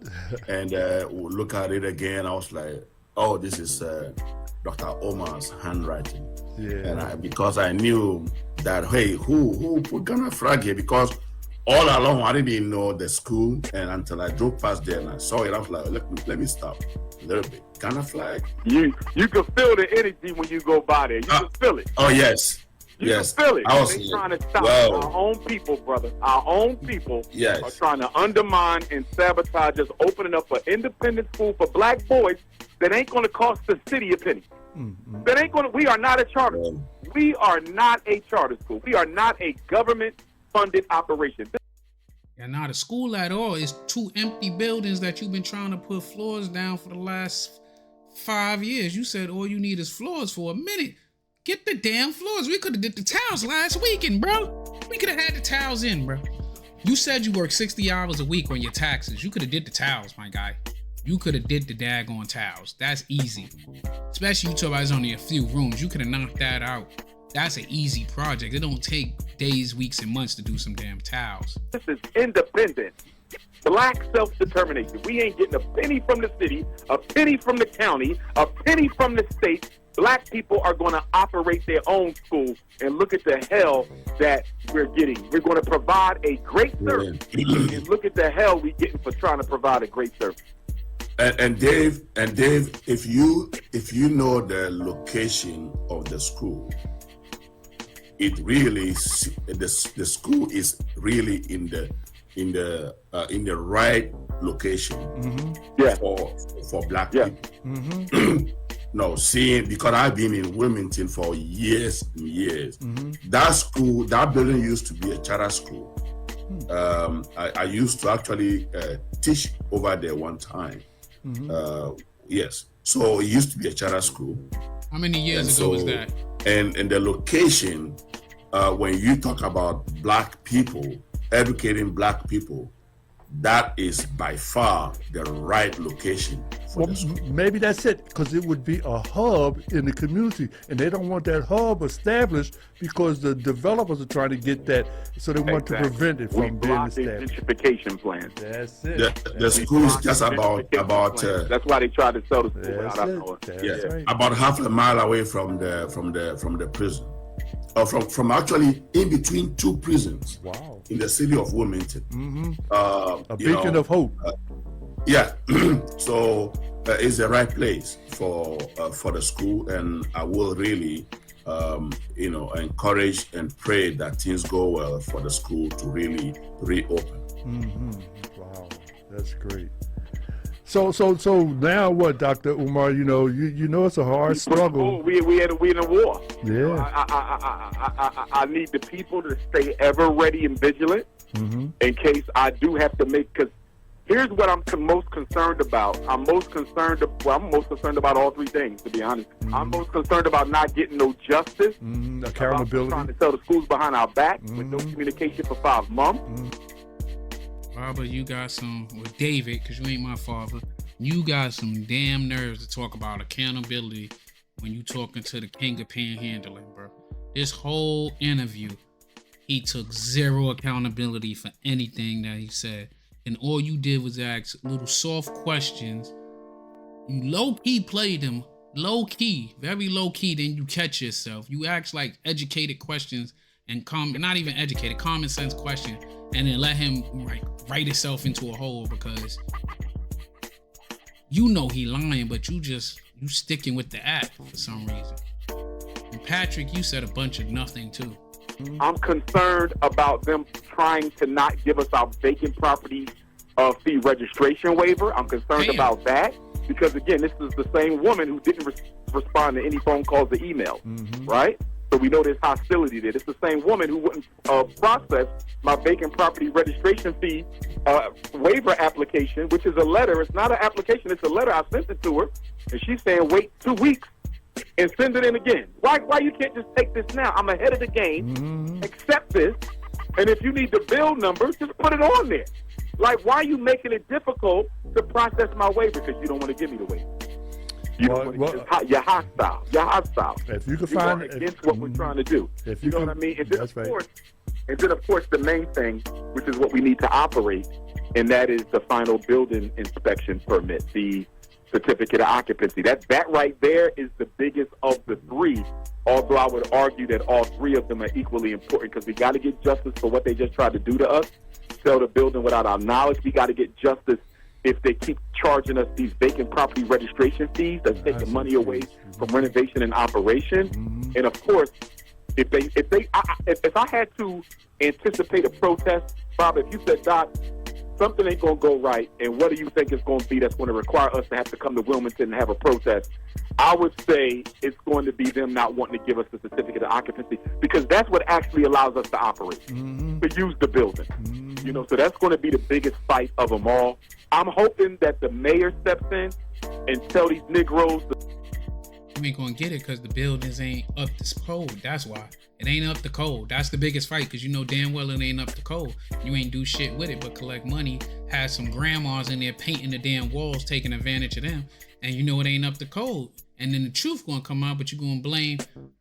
and look at it again. I was like, oh, this is Dr. Omar's handwriting.
Yeah.
And because I knew that, hey, who put Ghana flag here? Because all along, I didn't even know the school, and until I drove past there and I saw it, I was like, let me stop a little bit. Ghana flag.
You can feel the energy when you go by there. You can feel it.
Oh yes.
You
yes.
can feel it.
I was
They're trying to stop our own people, brother. Our own people are trying to undermine and sabotage us, opening up an independent school for black boys that ain't going to cost the city a penny. That ain't going to. We are not a charter school. We are not a charter school. We are not a government-funded operation.
Yeah, not a school at all. It's 2 empty buildings that you've been trying to put floors down for the last 5 years. You said all you need is floors for a minute. Get the damn floors. We could have did the towels last weekend, bro. We could have had the towels in, bro. You said you work 60 hours a week on your taxes. You could have did the towels, my guy. You could have did the daggone towels. That's easy. Especially you talk about it's only a few rooms. You could have knocked that out. That's an easy project. It don't take days, weeks, and months to do some damn towels.
This is independent. Black self-determination. We ain't getting a penny from the city, a penny from the county, a penny from the state. Black people are going to operate their own school, and look at the hell that we're getting. We're going to provide a great service, and look at the hell we're getting for trying to provide a great service.
And Dave, if you know the location of the school, it really the school is really in the right location for black people. No, seeing, because I've been in Wilmington for years and years. That school, that building used to be a charter school. I used to actually teach over there one time. Yes, so it used to be a charter school.
How many years ago was that?
And the location, when you talk about black people, educating black people, that is by far the right location for the school.
Maybe that's it, because it would be a hub in the community, and they don't want that hub established because the developers are trying to get that, so they want to prevent it from being established.
Gentrification plans.
That's it.
The school is just about
that's why they tried to sell the school without knowing.
Right.
about half a mile away from the prison. From actually in between 2 prisons.
Wow.
In the city of Wilmington.
A beacon of hope.
So it's the right place for the school, and I will really encourage and pray that things go well for the school to really reopen.
Wow, that's great. So now what, Dr. Umar? You know it's a hard struggle.
We in a war.
Yeah.
I need the people to stay ever ready and vigilant in case I do have to make. Because here's what I'm most concerned about. I'm most concerned about all 3 things, to be honest. I'm most concerned about not getting no justice,
accountability,
trying to sell the schools behind our back with no communication for 5 months.
Barbara, you got some, with David, because you ain't my father, you got some damn nerves to talk about accountability when you talking to the king of panhandling, bro. This whole interview, he took 0 accountability for anything that he said. And all you did was ask little soft questions. You low-key played them, low-key, very low-key, then you catch yourself. You ask like educated questions and not even educated, common sense questions, and then let him write himself into a hole, because you know he lying, but you sticking with the act for some reason. And Patrick, you said a bunch of nothing too.
I'm concerned about them trying to not give us our vacant property fee registration waiver. I'm concerned about that, because again, this is the same woman who didn't respond to any phone calls or emails, right? So we know there's hostility there. It's the same woman who wouldn't process my vacant property registration fee waiver application, which is a letter. It's not an application, it's a letter. I sent it to her, and she's saying wait 2 weeks and send it in again. Why you can't just take this now? I'm ahead of the game. Accept this, and if you need the bill number, just put it on there. Like, why are you making it difficult to process my waiver? Because you don't want to give me the waiver. You're hostile. You're hostile.
If you can find
against what we're trying to do. You know what I mean? And then, of course, the main thing, which is what we need to operate, and that is the final building inspection permit, the certificate of occupancy. That right there is the biggest of the 3 although I would argue that all three of them are equally important because we got to get justice for what they just tried to do to us, sell the building without our knowledge. We got to get justice if they keep charging us these vacant property registration fees that's taking money away from renovation and operation. And of course, if I had to anticipate a protest, Bob, if you said, Doc, something ain't going to go right, and what do you think it's going to be that's going to require us to have to come to Wilmington and have a protest? I would say it's going to be them not wanting to give us the certificate of occupancy because that's what actually allows us to operate, to use the building. You know, so that's going to be the biggest fight of them all. I'm hoping that the mayor steps in and tell these Negroes.
You ain't gonna get it because the buildings ain't up to code. That's why. It ain't up to code. That's the biggest fight because you know damn well it ain't up to code. You ain't do shit with it but collect money, have some grandmas in there painting the damn walls, taking advantage of them, and you know it ain't up to code. And then the truth gonna come out, but you're gonna blame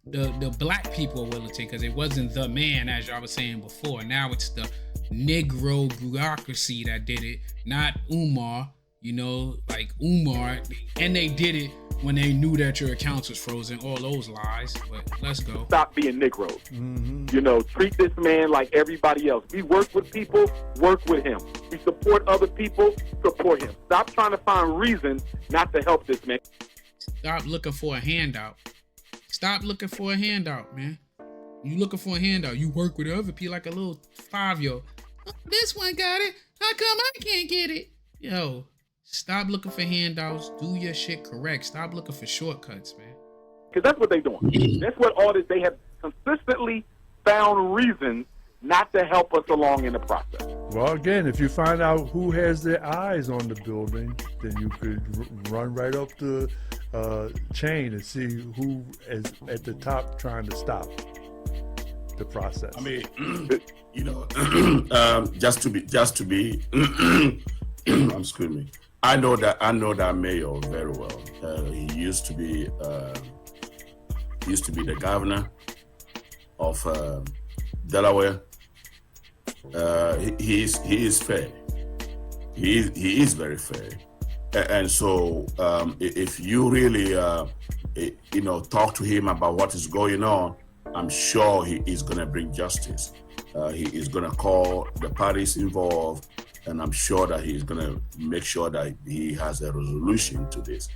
the black people of Wilmington because it wasn't the man, as y'all was saying before. Now it's the Negro bureaucracy that did it, not Umar, you know, like Umar. And they did it when they knew that your accounts was frozen, all those lies. But let's go.
Stop being Negroes. You know, treat this man like everybody else. We work with people, work with him. We support other people, support him. Stop trying to find reasons not to help this man.
Stop looking for a handout. Stop looking for a handout, man. You looking for a handout. You work with other people like a little 5-year-old. Oh, this one got it. How come I can't get it? Yo, stop looking for handouts. Do your shit correct. Stop looking for shortcuts, man.
Because that's what they're doing. That's what all this, they have consistently found reasons not to help us along in the process.
Well, again, if you find out who has their eyes on the building, then you could run right up the chain and see who is at the top trying to stop the process.
I mean, you know, just to be, excuse me. I know that mayor very well. He used to be the governor of Delaware. He is fair. He is very fair. And so if you really talk to him about what is going on, I'm sure he is going to bring justice. He is going to call the parties involved, and I'm sure that he is going to make sure that he has a resolution to this.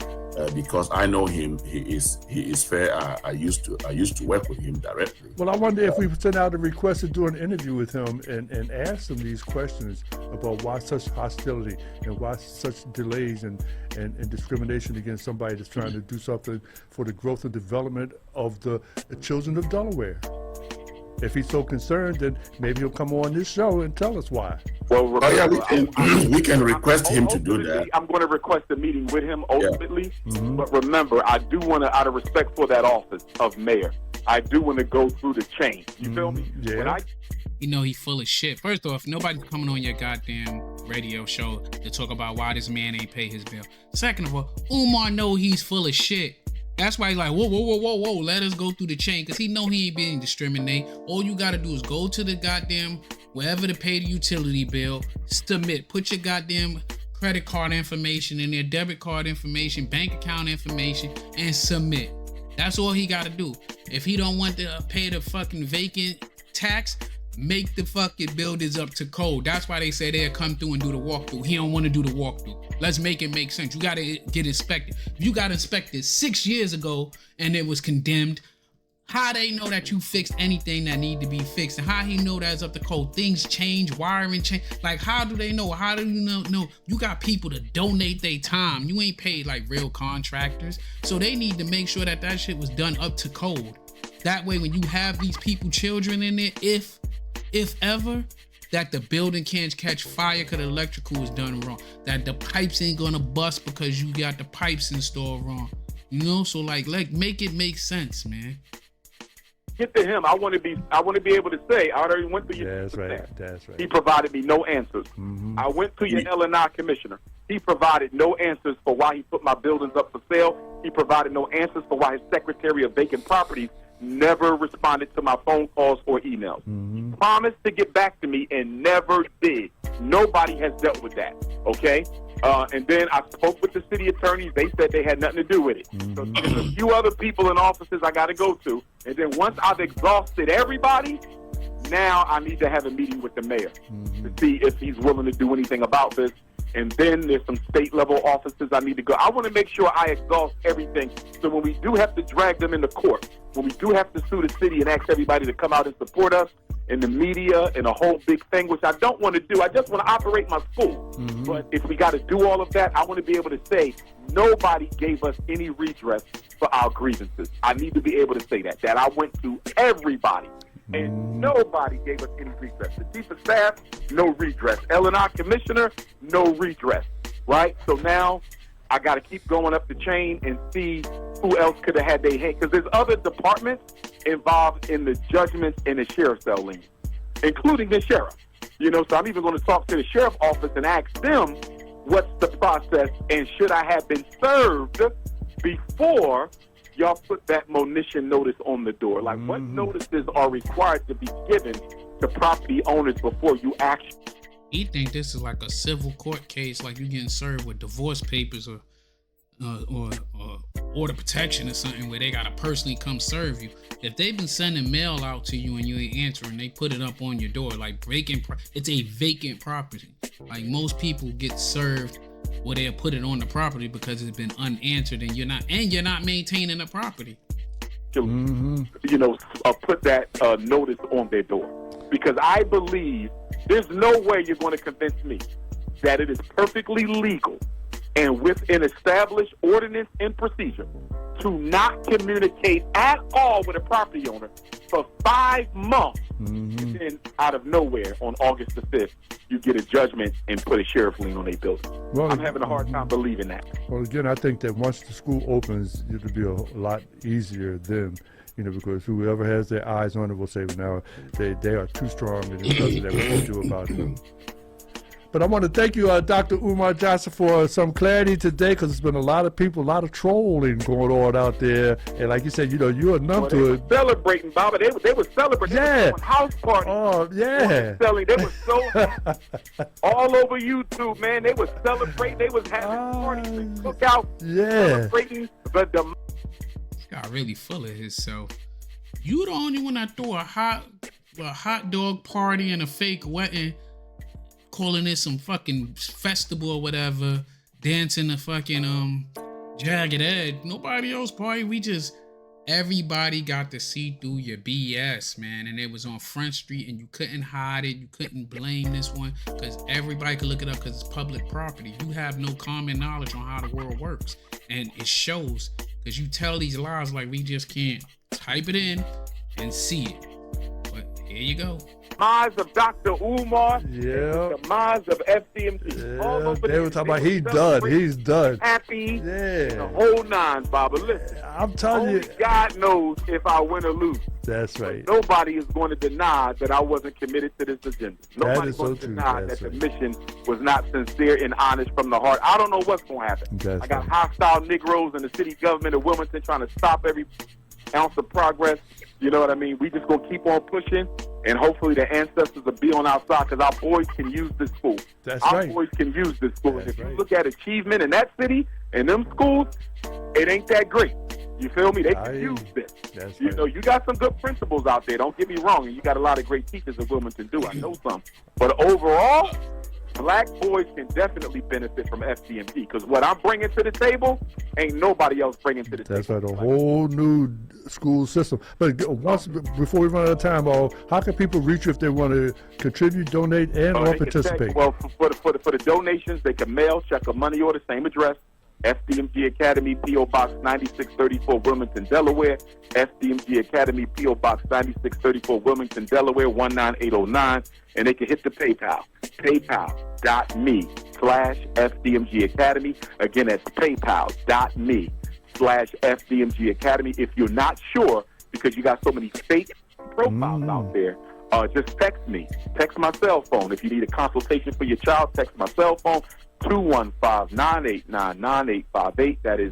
Because I know him, he is fair. I used to work with him directly.
Well, I wonder if we send out a request to do an interview with him and ask him these questions about why such hostility and why such delays and discrimination against somebody that's trying to do something for the growth and development of the children of Delaware. If he's so concerned, then maybe he'll come on this show and tell us why.
Well,
we can request him to do that.
I'm going to request a meeting with him ultimately. Yeah. But remember, I do want to, out of respect for that office of mayor, I do want to go through the chain. You feel me?
Yeah.
You know he full of shit. First off, nobody's coming on your goddamn radio show to talk about why this man ain't pay his bill. Second of all, Umar know he's full of shit. That's why he's like, whoa, let us go through the chain, because he know he ain't being discriminated. All you got to do is go to the goddamn, wherever to pay the utility bill, submit, put your goddamn credit card information in there, debit card information, bank account information, and submit. That's all he got to do. If he don't want to pay the fucking vacant tax, make the fucking buildings up to code. That's why they say they'll come through and do the walkthrough. He don't want to do the walkthrough. Let's make it make sense. You got to get inspected. If you got inspected 6 years ago and it was condemned, how they know that you fixed anything that need to be fixed? And how he know that's up to code? Things change, wiring change. Like, how do they know? How do you know? You got people to donate their time. You ain't paid like real contractors. So they need to make sure that that shit was done up to code. That way, when you have these people, children in there, if ever, that the building can't catch fire because the electrical is done wrong, that the pipes ain't gonna bust because you got the pipes installed wrong, you know. So like make it make sense, man.
Get to him. I want to be able to say I already went through your.
That's right.
He provided me no answers. I went to your L&I commissioner. He provided no answers for why he put my buildings up for sale. He provided no answers for why his secretary of vacant properties never responded to my phone calls or emails. He promised to get back to me and never did. Nobody has dealt with that, okay? And then I spoke with the city attorneys. They said they had nothing to do with it. So there's a few other people in offices I got to go to. And then once I've exhausted everybody, now I need to have a meeting with the mayor to see if he's willing to do anything about this. And then there's some state-level offices I need to go. I want to make sure I exhaust everything. So when we do have to drag them into court, when we do have to sue the city and ask everybody to come out and support us, in the media and a whole big thing, which I don't want to do. I just want to operate my school. But if we got to do all of that, I want to be able to say nobody gave us any redress for our grievances. I need to be able to say that I went to everybody and nobody gave us any redress. The chief of staff, no redress. L&R commissioner, no redress. Right? So now I got to keep going up the chain and see who else could have had their hand. Because there's other departments involved in the judgments in the sheriff's cell lien, including the sheriff. You know, so I'm even going to talk to the sheriff's office and ask them what's the process and should I have been served before y'all put that monition notice on the door. Like, what notices are required to be given to property owners before you actually...
He think this is like a civil court case, like you getting served with divorce papers or order protection or something where they gotta personally come serve you. If they've been sending mail out to you and you ain't answering, they put it up on your door like it's a vacant property. Like most people get served where they'll put it on the property because it's been unanswered and you're not maintaining the property.
You know, put that notice on their door, because I believe there's no way you're going to convince me that it is perfectly legal and with an established ordinance and procedure to not communicate at all with a property owner for 5 months. And then out of nowhere on August the 5th, you get a judgment and put a sheriff lien on their building. Well, I'm having a hard time believing that.
Well, again, I think that once the school opens, it'll be a lot easier then, you know, because whoever has their eyes on it will say, well, now they are too strong and there's nothing that we can do about it. But I want to thank you, Dr. Umar Johnson, for some clarity today, because there's been a lot of people, a lot of trolling going on out there. And like you said, you know, you're numb to it.
Celebrating, Baba. They were celebrating.
Yeah.
They were house parties.
Oh, yeah.
They were so happy. All over YouTube, man. They were celebrating. They was having parties and cookouts.
Yeah.
Celebrating the
This guy really full of himself. You the only one that threw a hot dog party and a fake wedding, calling it some fucking festival or whatever, dancing the fucking Jagged Edge. Nobody else party. Everybody got to see through your BS, man. And it was on Front Street and you couldn't hide it. You couldn't blame this one because everybody could look it up because it's public property. You have no common knowledge on how the world works. And it shows because you tell these lies like we just can't type it in and see it. But here you go.
demise of Dr. Umar,
yeah,
the demise of FDMG.
Yeah, they were talking about he's done.
Happy,
yeah,
the whole nine, Baba. Listen,
I'm telling you,
God knows if I win or lose.
That's right.
But nobody is going to deny that I wasn't committed to this agenda. Nobody's going to deny that the mission was not sincere and honest from the heart. I don't know what's going to happen. I got hostile Negroes in the city government of Wilmington trying to stop every ounce of progress. You know what I mean? We just going to keep on pushing, and hopefully the ancestors will be on our side because our boys can use this school. Our boys can use this school. And if you look at achievement in that city and them schools, it ain't that great. You feel me? They can use this. You know, you got some good principles out there. Don't get me wrong. And you got a lot of great teachers in Wilmington, too. I know some. But overall, black boys can definitely benefit from FDMG because what I'm bringing to the table ain't nobody else bringing to the table.
That's right, a whole new school system. But before we run out of time, how can people reach you if they want to contribute, donate, and or participate?
Well, for the donations, they can mail, check a money order, same address. FDMG Academy, P.O. Box 9634, Wilmington, Delaware. FDMG Academy, P.O. Box 9634, Wilmington, Delaware, 19809. And they can hit the PayPal, paypal.me/FDMG Academy. Again, that's paypal.me/FDMG Academy. If you're not sure, because you got so many fake profiles out there, just text me. Text my cell phone. If you need a consultation for your child, text my cell phone. 215-989-9858. That is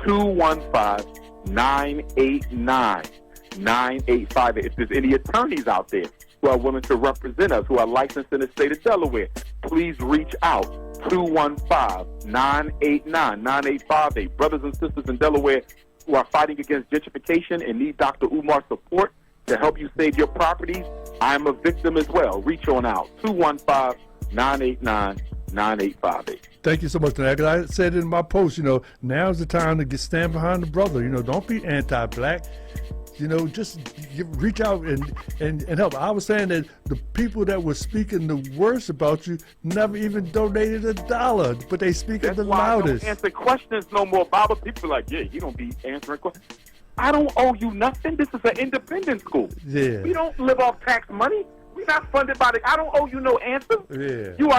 215-989-9858. If there's any attorneys out there who are willing to represent us, who are licensed in the state of Delaware, please reach out 215-989-9858. Brothers and sisters in Delaware who are fighting against gentrification and need Dr. Umar's support to help you save your properties. I'm a victim as well. Reach on out. 215-989-9858.
Thank you so much. Like I said in my post, now's the time to stand behind the brother. Don't be anti-black. Just reach out and help. I was saying that the people that were speaking the worst about you never even donated $1, but they speaking the loudest.
I don't answer questions no more, Baba. People are like, yeah, you don't be answering questions. I don't owe you nothing. This is an independent school.
Yeah.
We don't live off tax money. We're not funded by I don't owe you no answer.
Yeah.
You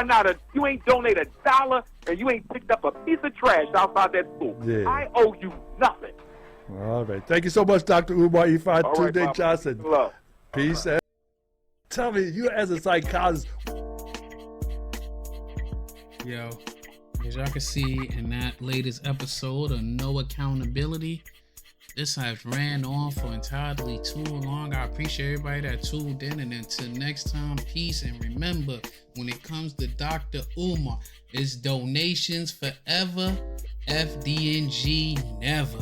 ain't donated $1 and you ain't picked up a piece of trash outside that school.
Yeah.
I owe you nothing.
All right. Thank you so much, Dr. Umar
Tunde
Johnson.
Love.
Peace. Right. Tell me, you as a psychologist.
Yo, as y'all can see in that latest episode of No Accountability, this has ran on for entirely too long. I appreciate everybody that tuned in. And until next time, peace. And remember, when it comes to Dr. Umar, it's donations forever, FDMG never.